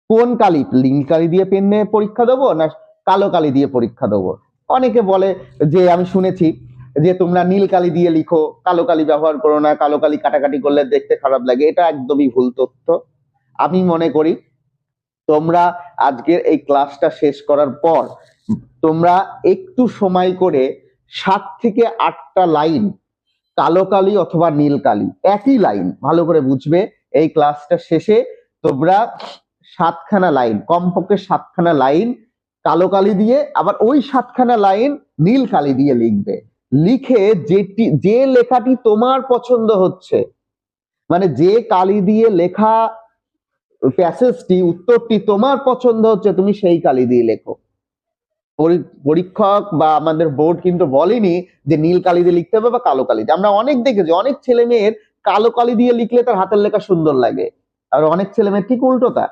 কোন কালি, নীল কালি দিয়ে পেনে পরীক্ষা দেবো না কালো কালি দিয়ে পরীক্ষা দেবো? অনেকে বলে যে, আমি শুনেছি যে তোমরা নীল কালি দিয়ে লিখো, কালো কালি ব্যবহার করো না, কালো কালি কাটাকাটি করলে দেখতে খারাপ লাগে। এটা একদমই ভুল তথ্য। আমি মনে করি তোমরা আজকের এই ক্লাসটা শেষ করার পর তোমরা একটু সময় করে 7 থেকে 8টা লাইন কালো কালি অথবা নীল কালি, একই লাইন ভালো করে বুঝবে। এই ক্লাসটা শেষে তোমরা 7খানা লাইন, কমপক্ষে 7খানা লাইন কালো কালি দিয়ে, আবার ওই 7খানা লাইন নীল কালি দিয়ে লিখবে। লিখে যে লেখাটি তোমার পছন্দ হচ্ছে, মানে যে কালি দিয়ে লেখা প্যাসেজটি, উত্তরটি তোমার পছন্দ হচ্ছে, তুমি সেই কালি দিয়ে লেখো। পরীক্ষক বা আমাদের বোর্ড কিন্তু বলেনি যে নীল কালি দিয়ে লিখতে হবে বা কালো কালি দিয়ে। আমরা অনেক দেখেছি অনেক ছেলে মেয়ের কালো কালি দিয়ে লিখলে তার হাতের লেখা সুন্দর লাগে, আর অনেক ছেলে মেয়ের ঠিক উল্টোটা।